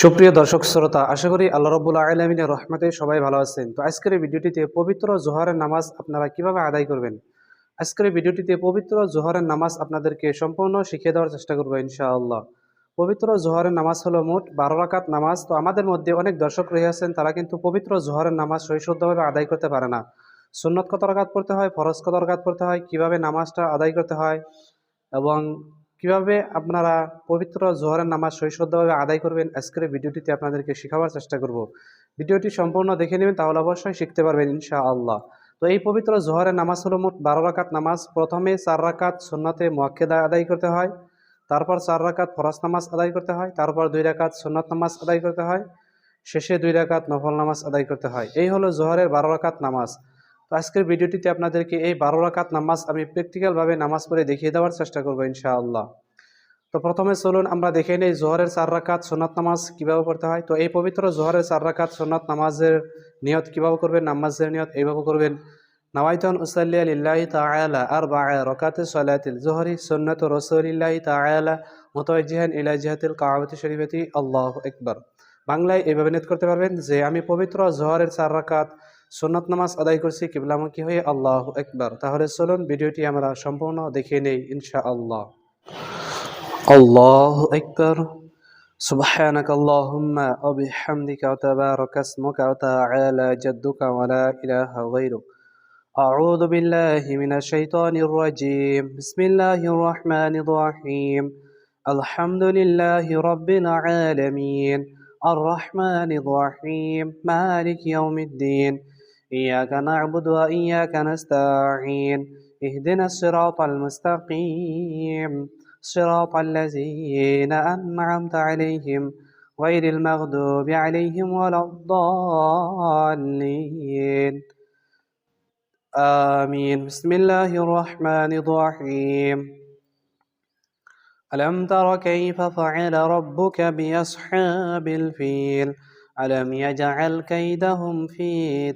সুপ্রিয় দর্শক শ্রোতা, আশা করি আল্লাহ রাব্বুল আলামিনের রহমতে সবাই ভালো আছেন। তো আজকের এই ভিডিওটিতে পবিত্র জোহরের নামাজ আপনারা কিভাবে আদায় করবেন, আজকের এই ভিডিওটিতে পবিত্র জোহরের নামাজ আপনাদেরকে সম্পূর্ণ শিখিয়ে দেওয়ার চেষ্টা করবো ইনশাআল্লাহ। পবিত্র জোহরের নামাজ হলো মোট 12 রাকাত নামাজ। তো আমাদের মধ্যে অনেক দর্শক রয়েছেন, তারা কিন্তু পবিত্র জোহরের নামাজ সহিষ্ণুভাবে আদায় করতে পারে না। সুন্নত কত রাকাত পড়তে হয়, ফরজ কত রাকাত পড়তে হয়, কিভাবে নামাজটা আদায় করতে হয় এবং কিভাবে আপনারা পবিত্র জোহরের নামাজ সহিষ্ণুভাবে আদায় করবেন, আজকের এই ভিডিওটিতে আপনাদেরকে শেখাবার চেষ্টা করব। ভিডিওটি সম্পূর্ণ দেখে নেবেন, তাহলে অবশ্যই শিখতে পারবেন ইনশাআল্লাহ। তো এই পবিত্র জোহরের নামাজ হলো মোট 12 রাকাত নামাজ। প্রথমে 4 রাকাত সুন্নতে মুআক্কাদা আদায় করতে হয়, তারপর 4 রাকাত ফরজ নামাজ আদায় করতে হয়, তারপর 2 রাকাত সুন্নত নামাজ আদায় করতে হয়, শেষে 2 রাকাত নফল নামাজ আদায় করতে হয়। এই হলো জোহরের 12 রাকাত নামাজ। তো আজকের ভিডিওটিতে আপনাদেরকে এই 12 রাকাত নামাজ আমি প্র্যাকটিক্যালভাবে নামাজ পড়ে দেখিয়ে দেওয়ার চেষ্টা করবো ইনশাআল্লাহ। তো প্রথমে চলুন আমরা দেখে নেই জোহরের 4 রাকাত সুন্নত নামাজ কিভাবে পড়তে হয়। তো এই পবিত্র জোহরের 4 রাকাত সুন্নত নামাজের নিয়ত কিভাবে করবেন, নামাজের নিয়ত এইভাবে করবেন: নাওয়াইতু আন উসাল্লিয়া লিল্লাহি তাআলা আরবা'a রাকাতি সালাতিল যুহরি সুন্নাতু রাসূলিল্লাহি তাআলা মুতাওয়াজ্জিহান ইলা জিহাতিল কাবাতি শরীফাতি আল্লাহু আকবার। বাংলায় এইভাবে নিয়ত করতে পারবেন যে আমি পবিত্র জোহরের 4 রাকাত সুন্নত নামাজ আদায় করছি কিবলামুখী হয়ে, আল্লাহু আকবার। তাহলে চলুন ভিডিওটি আমরা সম্পূর্ণ দেখে নেই ইনশাআল্লাহ। আল্লাহু আকবার। সুবহানাক আল্লাহুম্মা ওয়া বিহামদিকা ওয়া তাবারাকা ইসমুকা ওয়া তাআলা জাদ্দুকা ওয়া লা ইলাহা গায়রুক। আউযু বিল্লাহি মিনাশ শাইতানির রাজীম। বিসমিল্লাহির রহমানির রহিম। আলহামদুলিল্লাহি রাব্বিল আলামিন। আর রহমানির রহিম। মালিকি ইয়াউমিদ্দিন। ইয়াকা না'বুদু ওয়া ইয়াকা নাস্তাঈন। ইহদিনাস সিরাতাল মুস্তাকিম। صراط الذين أنعمت عليهم غير المغضوب عليهم ولا الضالين آمين. بسم الله الرحمن الرحيم. ألم تر كيف فعل ربك بأصحاب الفيل ألم يجعل كيدهم في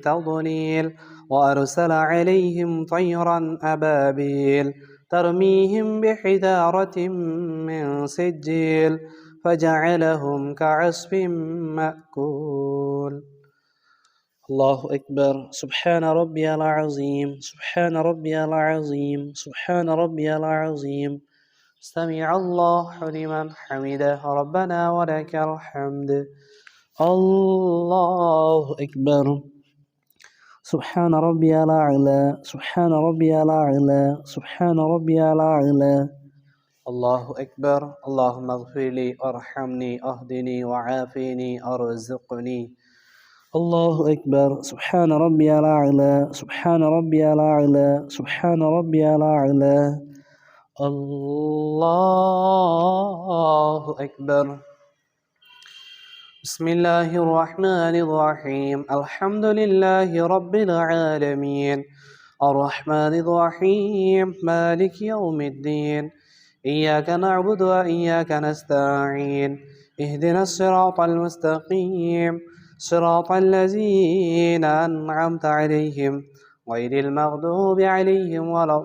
تضليل وأرسل عليهم طيرا أبابيل ترميهم بحجارة من سجيل فجعلهم كعصف مأكول. الله أكبر. سبحان ربي العظيم. سبحان ربي العظيم. سبحان ربي العظيم. سمع الله لمن حمده ربنا ولك الحمد. الله أكبر. سبحان ربي الأعلى. سبحان ربي الأعلى. سبحان ربي الأعلى. الله أكبر. اللهم اغفر لي وارحمني اهدني وعافني ارزقني. الله أكبر. سبحان ربي الأعلى. سبحان ربي الأعلى. سبحان ربي الأعلى. الله أكبر. بسم الله الرحمن الرحيم. الحمد لله رب العالمين. الرحمن الرحيم. مالك يوم الدين. إياك نعبد وإياك نستعين. اهدنا الصراط المستقيم. صراط الذين أنعمت عليهم غير المغضوب عليهم ولا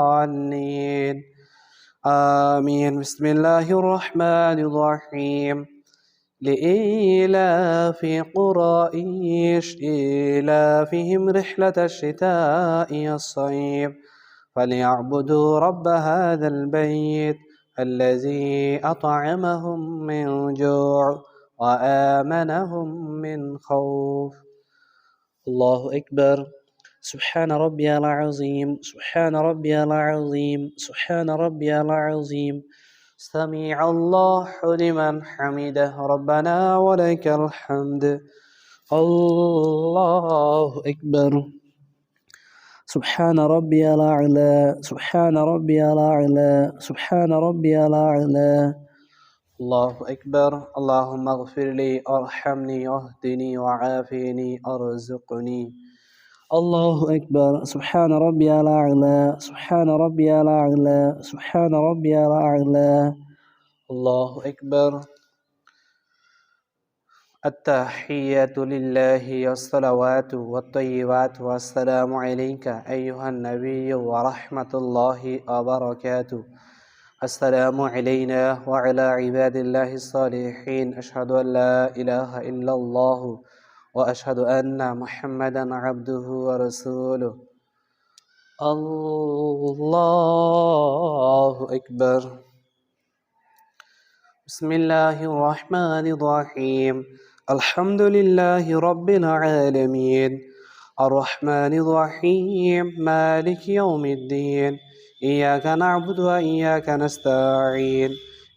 الضالين آمين. بسم الله الرحمن الرحيم. لإيلاف قريش إيلافهم رحلة الشتاء والصيف فليعبدوا رب هذا البيت الذي أطعمهم من جوع وآمنهم من خوف. الله أكبر. سبحان ربي العظيم. سبحان ربي العظيم. سبحان ربي العظيم. سمع الله لمن حمده ربنا ولك الحمد. الله أكبر. سبحان ربي الأعلى. سبحان ربي الأعلى. سبحان ربي الأعلى. الله أكبر. اللهم اغفر لي وارحمني واهدني وعافني ارزقني. الله أكبر. سبحان ربي الأعلى. سبحان ربي الأعلى. سبحان ربي الأعلى. الله أكبر. التحيات لله والصلوات والطيبات والسلام عليك أيها النبي ورحمة الله وبركاته. السلام علينا وعلى عباد الله الصالحين أشهد أن لا إله إلا الله وأشهد أن محمدا عبده ورسوله الله أكبر بسم الله الرحمن الرحيم الحمد لله رب العالمين الرحمن الرحيم مالك يوم الدين إياك نعبد وإياك نستعين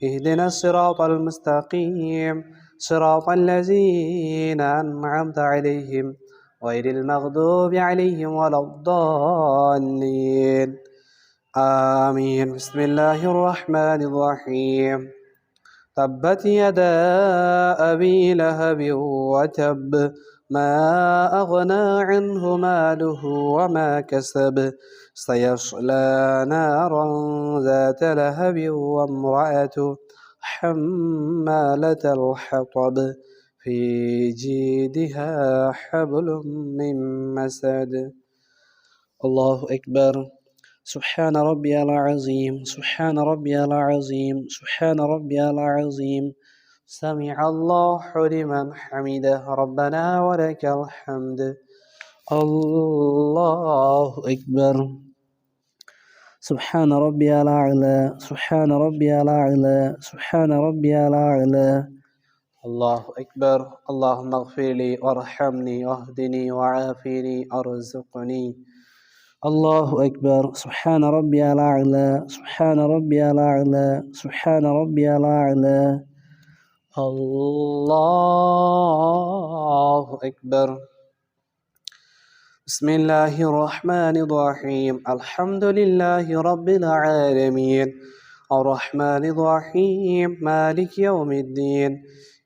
اهدنا الصراط المستقيم صراط الذين أنعمت عليهم غير المغضوب عليهم ولا الضالين آمين بسم الله الرحمن الرحيم تبت يدا أبي لهب وتب ما أغنى عنه ماله وما كسب سيصلى نارا ذات لهب وامرأته حمالة الحطب في جيدها حبل من مسد الله أكبر سبحان ربي العظيم سبحان ربي العظيم سبحان ربي العظيم سمع الله لمن حمده ربنا ولك الحمد الله أكبر سبحان ربي الأعلى سبحان ربي الأعلى سبحان ربي الأعلى الله أكبر اللهم اغفر لي وارحمني واهدني وعافني أرزقني الله أكبر سبحان ربي الأعلى سبحان ربي الأعلى سبحان ربي الأعلى الله أكبر بسم الله الرحمن الرحيم الحمد لله رب العالمين الرحمن الرحيم مالك يوم الدين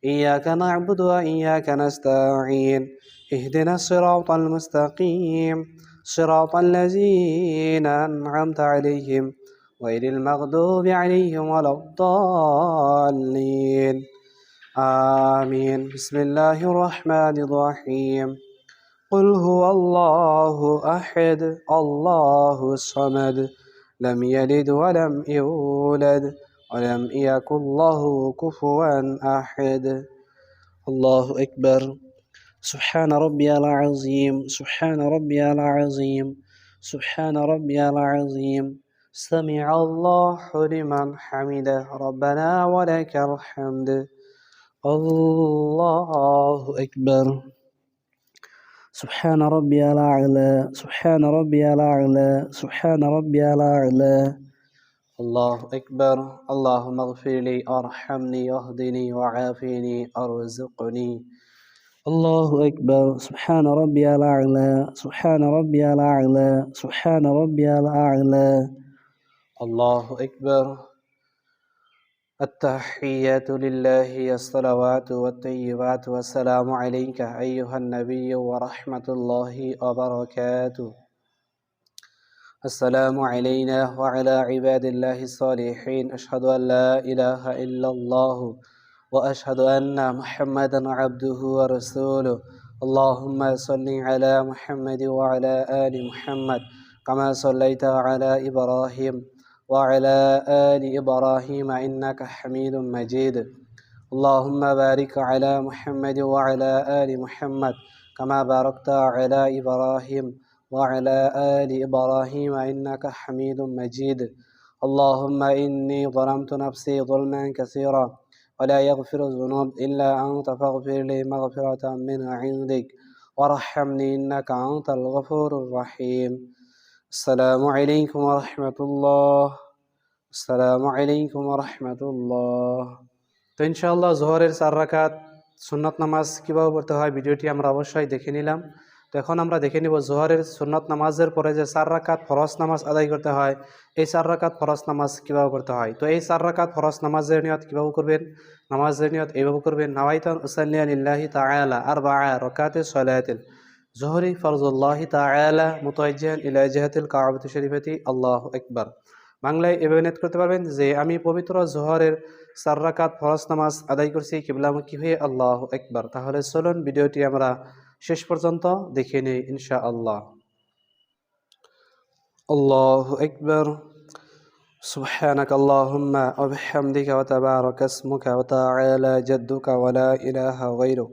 إياك نعبد وإياك نستعين اهدنا الصراط المستقيم صراط الذين أنعمت عليهم غير المغضوب عليهم ولا الضالين آمين بسم الله الرحمن الرحيم قل هو الله أحد الله الصمد لم يلد ولم يولد ولم يكن له كفوا أحد الله أكبر سبحان ربي العظيم سبحان ربي العظيم سبحان ربي العظيم سمع الله لمن حمده ربنا ولك الحمد الله أكبر سبحان ربي الأعلى سبحان ربي الأعلى سبحان ربي الأعلى الله أكبر اللهم اغفر لي وارحمني واهدني وعافني أرزقني الله أكبر سبحان ربي الأعلى سبحان ربي الأعلى سبحان ربي الأعلى الله أكبر التحيات لله الصلوات والطيبات والسلام عليك أيها النبي ورحمة الله وبركاته السلام علينا وعلى عباد الله الصالحين أشهد أن لا إله إلا الله وأشهد أن محمدا عبده ورسوله اللهم صل على محمد وعلى آل محمد كما صليت على إبراهيم وعلى آل إبراهيم إنك حميد مجيد اللهم بارك على محمد وعلى آل محمد كما باركت على إبراهيم وعلى آل إبراهيم إنك حميد مجيد اللهم إني ظلمت نفسي ظلما كثيرا ولا يغفر الذنوب إلا أنت فاغفر لي مغفرة من عندك وارحمني إنك أنت الغفور الرحيم السلام عليكم ورحمة الله السلام عليكم ورحمة الله তো ইনশাআল্লাহ জোহরের 4 রাকাত সুন্নাত নামাজ কিভাবে পড়তে হয় ভিডিওটি আমরা অবশ্যই দেখে নিলাম। তো এখন আমরা দেখে নিব জোহরের সুন্নাত নামাজের পরে যে 4 রাকাত ফরজ নামাজ আদায় করতে হয়, এই 4 রাকাত ফরজ নামাজ কিভাবে করতে হয়। তো এই 4 রাকাত ফরজ নামাজের নিয়ত কিভাবে করবেন? নামাজের নিয়ত এইভাবে করবেন, নাওয়াইতান উসাল্লি লিল্লাহি তাআলা আরবা'a রাকাতি সালাতিল জোহরি ফরজুল্লাহি তাআলা মুতাওয়াজ্জিহান ইলা জিহাতিল কাবাতি শরীফাতি আল্লাহু আকবার। বাংলায় এভাবে নিয়ত করতে পারবেন যে আমি পবিত্র জোহরের 4 রাকাত ফরজ নামাজ আদায় করছি কিবলামুখী হয়ে আল্লাহু আকবার। তাহলে চলুন ভিডিওটি আমরা শেষ পর্যন্ত দেখে নেই ইনশাআল্লাহ। আল্লাহু আকবার سبحانك اللهم وبحمدك وتبارك اسمك وتعالى جدك ولا إله غيرك.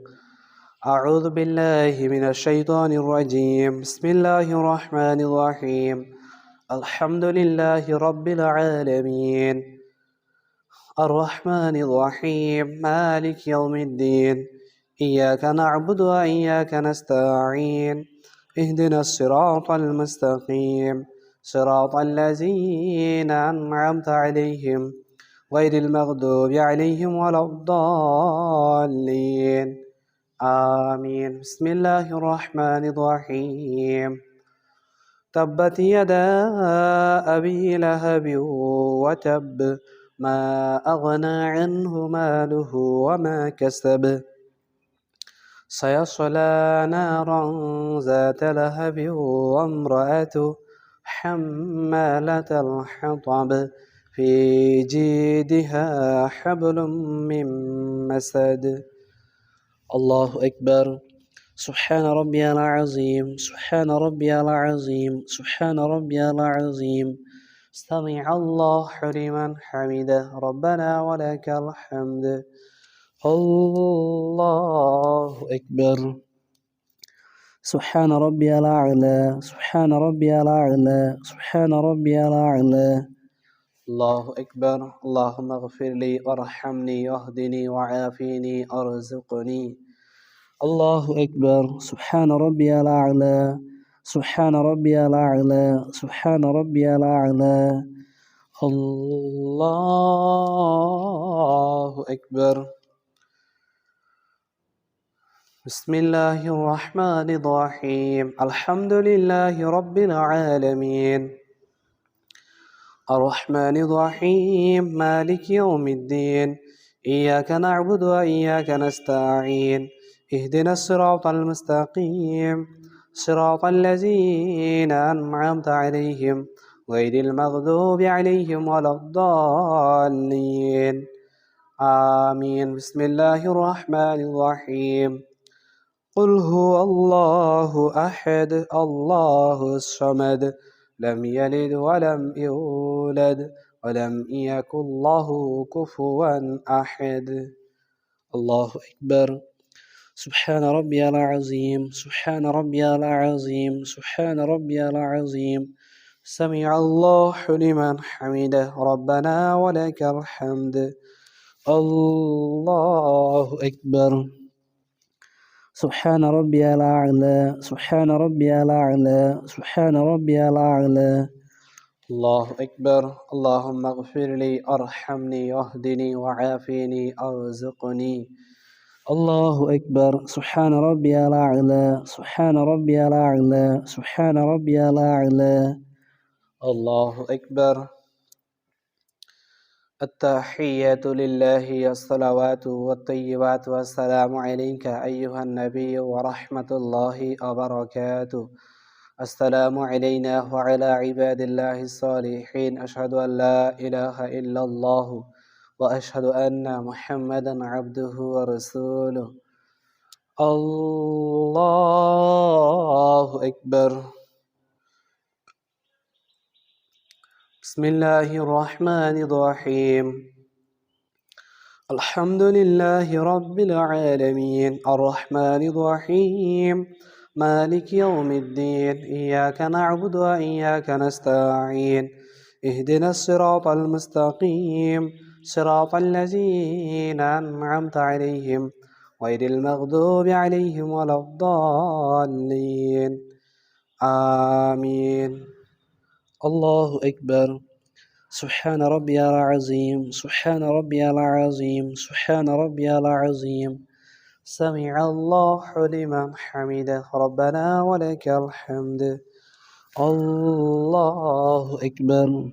أعوذ بالله من الشيطان الرجيم. بسم الله الرحمن الرحيم. الحمد لله رب العالمين الرحمن الرحيم مالك يوم الدين. إياك نعبد وإياك نستعين. اهدنا الصراط المستقيم صراط الذين أنعمت عليهم غير المغضوب عليهم ولا الضالين. آمين. بسم الله الرحمن الرحيم. تبت يدا أبي لهب وتب ما أغنى عنه ماله وما كسب سيصلى نارا ذات لهب وامرأته حمالة الحطب في جيدها حبل من مسد. الله أكبر. سبحان ربي العظيم سبحان ربي العظيم سبحان ربي العظيم. سمع الله لمن حمده ربنا ولك الحمد. الله أكبر. سبحان ربي الأعلى سبحان ربي الأعلى سبحان ربي الأعلى. الله أكبر. اللهم اغفر لي وارحمني واهدني وعافيني ارزقني. الله أكبر. سبحان ربي الأعلى سبحان ربي الأعلى سبحان ربي الأعلى. الله أكبر. بسم الله الرحمن الرحيم. الحمد لله رب العالمين الرحمن الرحيم مالك يوم الدين. إياك نعبد وإياك نستعين. اهدنا الصراط المستقيم صراط الذين أنعمت عليهم غير المغضوب عليهم ولا الضالين. آمين. بسم الله الرحمن الرحيم. قل هو الله أحد الله الصمد لم يلد ولم يولد ولم يكن له كفوا أحد. الله أكبر. سبحان ربي العظيم سبحان ربي العظيم سبحان ربي العظيم. سمع الله لمن حمده ربنا ولك الحمد. الله أكبر. سبحان ربي الأعلى سبحان ربي الأعلى سبحان ربي الأعلى. الله أكبر. اللهم اغفر لي أرحمني واهدني وعافيني أرزقني. الله أكبر. سبحان ربي الأعلى سبحان ربي الأعلى سبحان ربي الأعلى. الله أكبر. التحيات لله الصلوات والطيبات والسلام عليك أيها النبي ورحمة الله وبركاته. السلام علينا وعلى عباد الله الصالحين. أشهد أن لا إله إلا الله وأشهد أن محمدا عبده ورسوله. الله أكبر. بسم الله الرحمن الرحيم. الحمد لله رب العالمين الرحمن الرحيم مالك يوم الدين. إياك نعبد وإياك نستعين. اهدنا الصراط المستقيم صراط الذين أنعمت عليهم غير المغضوب عليهم ولا الضالين. آمين. الله أكبر. سبحان ربي العظيم سبحان ربي العظيم سبحان ربي العظيم. سمع الله لمن حمده ربنا ولك الحمد. الله أكبر.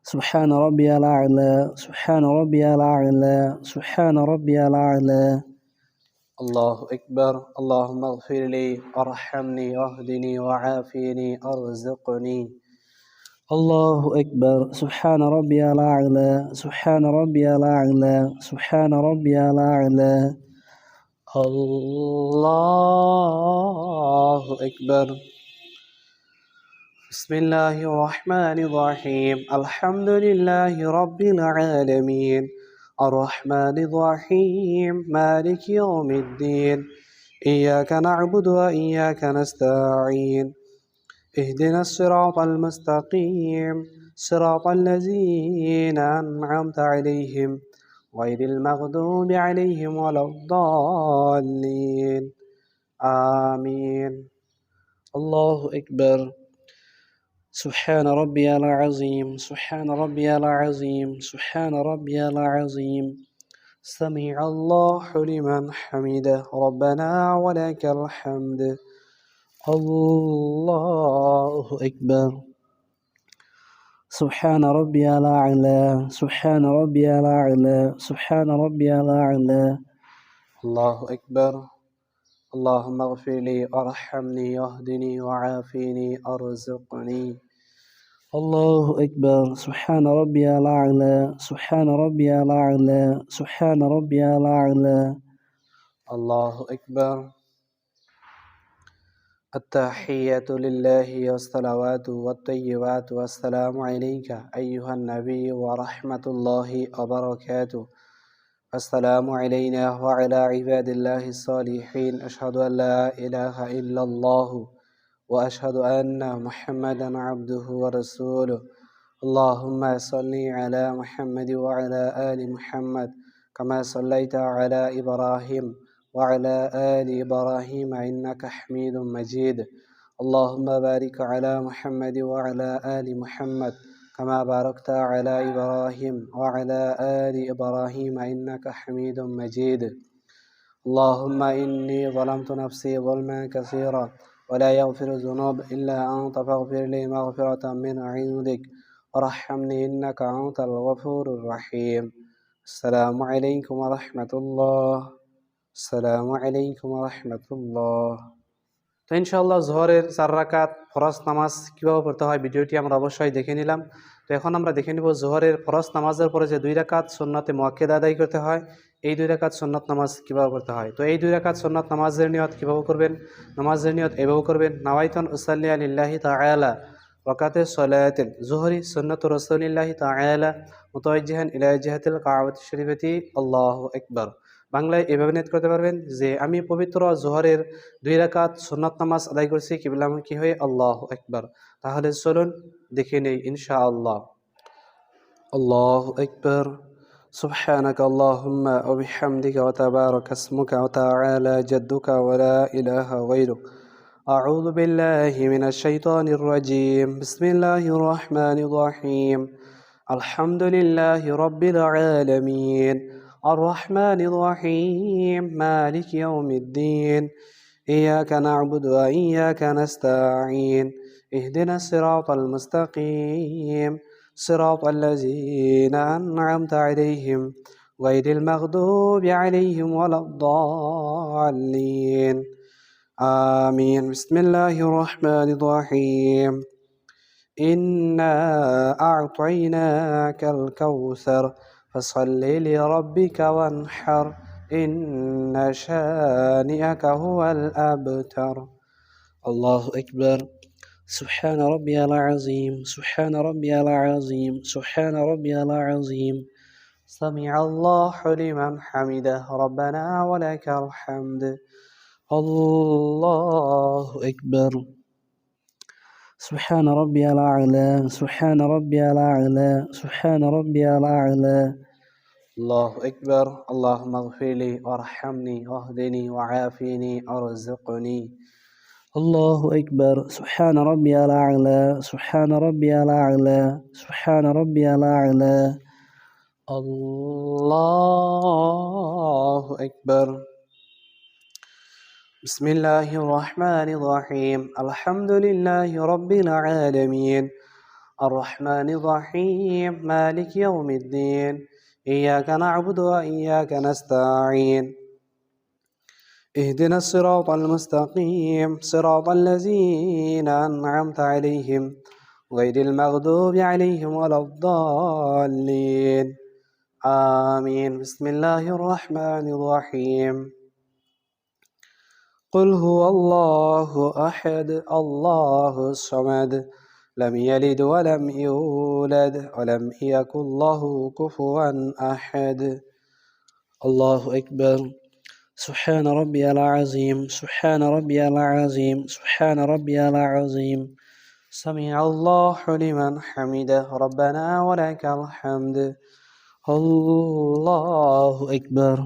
سبحان ربي الأعلى سبحان ربي الأعلى سبحان ربي الأعلى. الله أكبر. اللهم اغفر لي وارحمني واهدني وعافيني ارزقني. الله أكبر. سبحان ربي الأعلى سبحان ربي الأعلى سبحان ربي الأعلى. الله أكبر. بسم الله الرحمن الرحيم الحمد لله رب العالمين الرحمن الرحيم مالك يوم الدين إياك نعبد وإياك نستعين اهدنا الصراط المستقيم صراط الذين أنعمت عليهم غير المغضوب عليهم ولا الضالين آمين الله أكبر سبحان ربي العظيم سبحان ربي العظيم سبحان ربي العظيم سمع الله لمن حمده ربنا ولك الحمد الله أكبر سبحان ربي الأعلى سبحان ربي الأعلى سبحان ربي الأعلى الله أكبر اللهم اغفر لي وارحمني واهدني وعافني ارزقني الله أكبر سبحان ربي الأعلى سبحان ربي الأعلى سبحان ربي الأعلى الله أكبر التحيات لله والصلوات والطيبات والسلام عليك أيها النبي ورحمة الله وبركاته السلام علينا وعلى عباد الله الصالحين أشهد أن لا إله إلا الله وأشهد أن محمدا عبده ورسوله اللهم صل على محمد وعلى آل محمد كما صليت على إبراهيم وعلى آل إبراهيم إنك حميد مجيد اللهم بارك على محمد وعلى آل محمد كما باركت على إبراهيم وعلى آل إبراهيم إنك حميد مجيد اللهم إني ظلمت نفسي ظلما كثيرا ولا يغفر الذنوب إلا أنت فاغفر لي مغفرة من عندك وارحمني إنك أنت الغفور الرحيم السلام عليكم ورحمة الله السلام عليكم ورحمة الله তো ইনশাআল্লাহ জোহরের 4 রাকাত ফরজ নামাজ কিভাবে পড়তে হয় ভিডিওটি আমরা অবশ্যই দেখে নিলাম। তো এখন আমরা দেখে নিব জোহরের ফরজ নামাজের পরে যে 2 রাকাত সুন্নতে মুআক্কাদা আদায় করতে হয়, এই 2 রাকাত সুন্নাত নামাজ কিভাবে পড়তে হয়। তো এই 2 রাকাত সুন্নাত নামাজের নিয়ত কিভাবে করবেন? নামাজের নিয়ত এভাবে করবেন, নাওয়াইতুন উসাল্লি লিল্লাহি তাআলা রাকাতে সলাতিল জোহরি সুন্নাতু রাসূলিল্লাহি তাআলা মুতাওয়াজ্জিহান ইলা জিহাতিল কাবাতি শরীফাতি আল্লাহু আকবার। বাংলায় এভাবে নিয়ত করতে পারবেন যে আমি পবিত্র জোহরের 2 রাকাত সুন্নাত নামাজ আদায় করছি কিবলামুখী হয়ে আল্লাহু আকবার। তাহলে চলুন দেখে নেই ইনশাআল্লাহ। আল্লাহু আকবার سبحانك اللهم وبحمدك وتبارك اسمك وتعالى جدك ولا إله غيرك أعوذ بالله من الشيطان الرجيم بسم الله الرحمن الرحيم الحمد لله رب العالمين الرحمن الرحيم مالك يوم الدين إياك نعبد وإياك نستعين اهدنا الصراط المستقيم صراط الذين أنعمت عليهم غير المغضوب عليهم ولا الضالين آمين بسم الله الرحمن الرحيم إنا أعطيناك الكوثر فصل لربك وانحر إن شانئك هو الأبتر الله أكبر سبحان ربي العظيم سبحان ربي العظيم سبحان ربي العظيم سمع الله لمن حمده ربنا ولك الحمد الله أكبر سبحان ربي الأعلى سبحان ربي الأعلى سبحان ربي الأعلى الله أكبر اللهم اغفر لي وارحمني واهدني وعافني وارزقني الله أكبر سبحان ربي الأعلى سبحان ربي الأعلى سبحان ربي الأعلى الله أكبر بسم الله الرحمن الرحيم الحمد لله رب العالمين الرحمن الرحيم مالك يوم الدين إياك نعبد وإياك نستعين اهدنا الصراط المستقيم صراط الذين أنعمت عليهم غير المغضوب عليهم ولا الضالين آمين بسم الله الرحمن الرحيم قل هو الله أحد الله الصمد لم يلد ولم يولد ولم يكن له كفوا أحد. الله أكبر. سبحان ربي العظيم، سبحان ربي العظيم، سبحان ربي العظيم. سمع الله لمن حمده ربنا ولك الحمد. الله أكبر.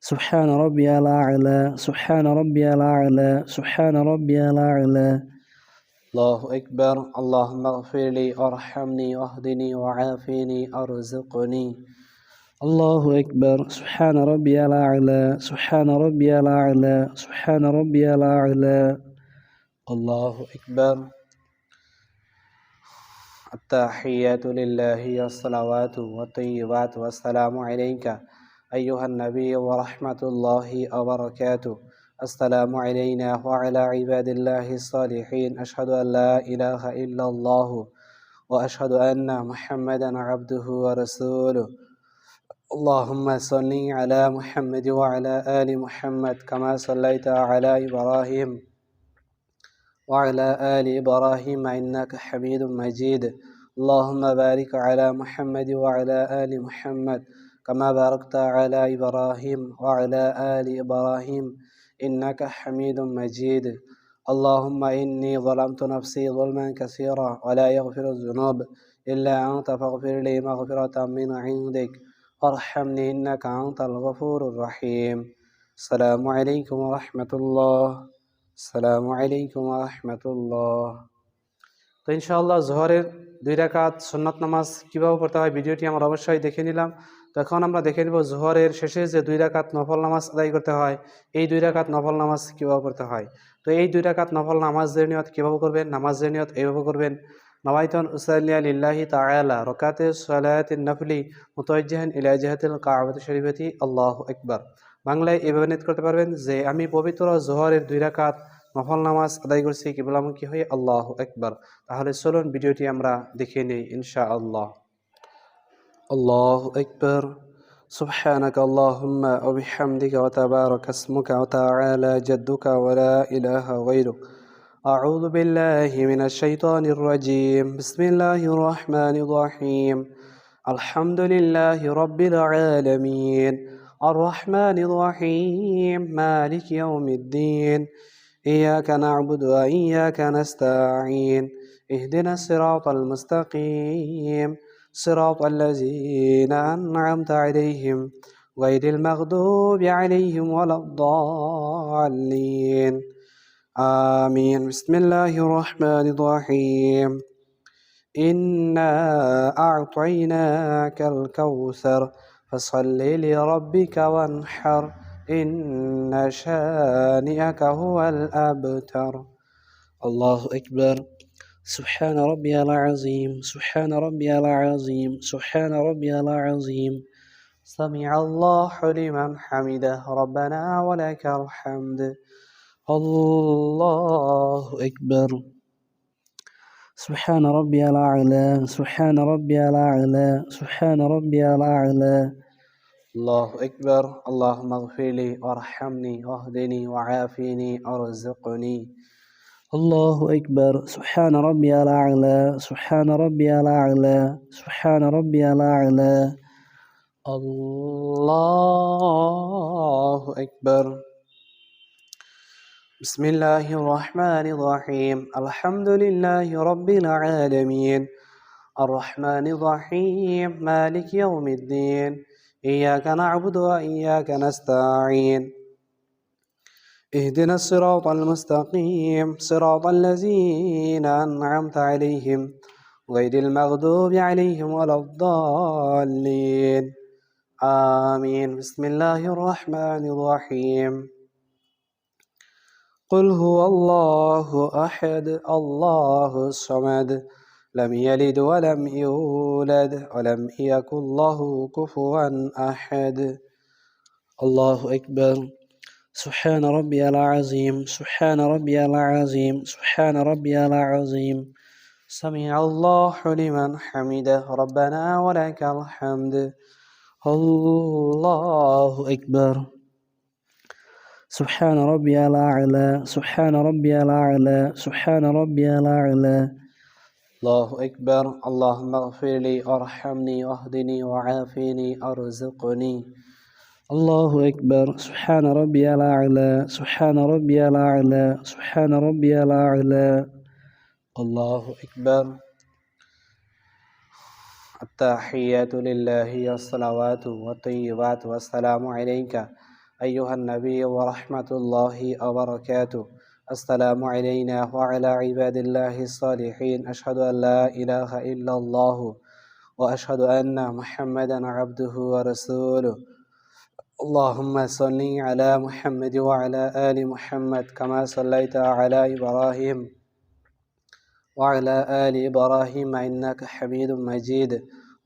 سبحان ربي الأعلى، سبحان ربي الأعلى، سبحان ربي الأعلى. الله أكبر. اللهم اغفر لي وارحمني واهدني وعافني أرزقني. الله أكبر. سبحان ربي الأعلى، سبحان ربي الأعلى، سبحان ربي الأعلى. الله أكبر. التحيات لله والصلوات والطيبات والسلام عليك أيها النبي ورحمة الله وبركاته. السلام علينا وعلى عباد الله الصالحين. أشهد أن لا إله إلا الله وأشهد أن محمدا عبده ورسوله. اللهم صل على محمد وعلى آل محمد كما صليت على إبراهيم وعلى آل إبراهيم إنك حميد مجيد. اللهم بارك على محمد وعلى آل محمد كما باركت على إبراهيم وعلى آل إبراهيم إنك حميد مجيد. اللهم إني ظلمت نفسي ظلما كثيرا ولا يغفر الذنوب إلا أنت فاغفر لي مغفرة من عندك وارحمني إنك أنت الغفور الرحيم. السلام عليكم ورحمة الله। আসসালামু আলাইকুম ওয়া রাহমাতুল্লাহ। তো ইনশাআল্লাহ জোহরের 2 রাকাত সুন্নাত নামাজ কিভাবে পড়তে হয় ভিডিওটি আমরা অবশ্যই দেখে নিলাম। তো এখন আমরা দেখে নিব জোহরের শেষে যে 2 রাকাত নফল নামাজ আদায় করতে হয়, এই 2 রাকাত নফল নামাজ কিভাবে পড়তে হয়। তো এই 2 রাকাত নফল নামাজের নিয়ত কিভাবে করবেন? নামাজের নিয়ত এইভাবে করবেন: নাওয়াইতুন উসাল্লিয়া লিল্লাহি তাআলা রাকাতে সালাতিন নফলি মুতাওয়াজ্জিহান ইলা জিহাতিল কাবাতি শরীফাতি আল্লাহু আকবার। বাংলায় এভাবে নিয়ত করতে পারবেন যে আমি পবিত্র জোহরের 2 রাকাত নফল নামাজ আদায় করছি কিবলামুখী হয়ে আল্লাহু আকবার। তাহলে চলুন ভিডিওটি আমরা দেখে নেই ইনশাআল্লাহ। আল্লাহু আকবার। سبحانك اللهم وبحمدك وتبارك اسمك وتعالى جدك ولا إله غيرك. أعوذ بالله من الشيطان الرجيم. بسم الله الرحمن الرحيم. الحمد لله رب العالمين الرحمن الرحيم مالك يوم الدين إياك نعبد وإياك نستعين اهدنا الصراط المستقيم صراط الذين أنعمت عليهم غير المغضوب عليهم ولا الضالين آمين. بسم الله الرحمن الرحيم. إنا أعطيناك الكوثر فصل لربك وانحر إن شانئك هو الأبتر. الله أكبر. سبحان ربي العظيم، سبحان ربي العظيم، سبحان ربي العظيم. سمع الله لمن حمده ربنا ولك الحمد. الله أكبر. سبحان ربي الأعلى، سبحان ربي الأعلى، سبحان ربي الأعلى. الله أكبر. اللهم اغفر لي وارحمني واهدني وعافني أرزقني. الله أكبر. سبحان ربي الأعلى، سبحان ربي الأعلى، سبحان ربي الأعلى. الله أكبر. بسم الله الرحمن الرحيم. الحمد لله رب العالمين الرحمن الرحيم مالك يوم الدين إياك نعبد وإياك نستعين اهدنا الصراط المستقيم صراط الذين أنعمت عليهم غير المغضوب عليهم ولا الضالين آمين. بسم الله الرحمن الرحيم. قل هو الله أحد الله الصمد لم يلد ولم يولد ولم يكن له كفوا أحد. الله أكبر. سبحان ربي العظيم، سبحان ربي العظيم، سبحان ربي العظيم. سمع الله لمن حمده ربنا ولك الحمد. الله أكبر. سبحان ربي الأعلى سبحان ربي الأعلى سبحان ربي الأعلى. الله أكبر. اللهم اغفر لي وارحمني واهدني وعافني أرزقني. الله أكبر. سبحان ربي الأعلى سبحان ربي الأعلى سبحان ربي الأعلى. الله أكبر. التحيات لله والصلوات والطيبات والسلام عليك أيها النبي ورحمة الله وبركاته. السلام علينا وعلى عباد الله الصالحين. أشهد أن لا إله إلا الله وأشهد أن محمدا عبده ورسوله. اللهم صل على محمد وعلى آل محمد كما صليت على إبراهيم وعلى آل إبراهيم إنك حميد مجيد.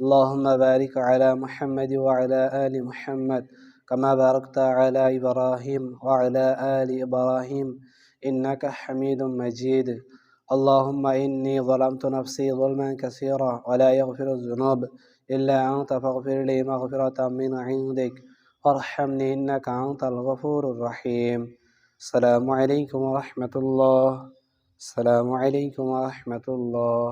اللهم بارك على محمد وعلى آل محمد كما باركت على إبراهيم وعلى آل إبراهيم إنك حميد مجيد. اللهم إني ظلمت نفسي ظلما كثيرا ولا يغفر الذنوب إلا أنت فاغفر لي مغفرة من عندك وارحمني إنك أنت الغفور الرحيم. السلام عليكم ورحمة الله. السلام عليكم ورحمة الله.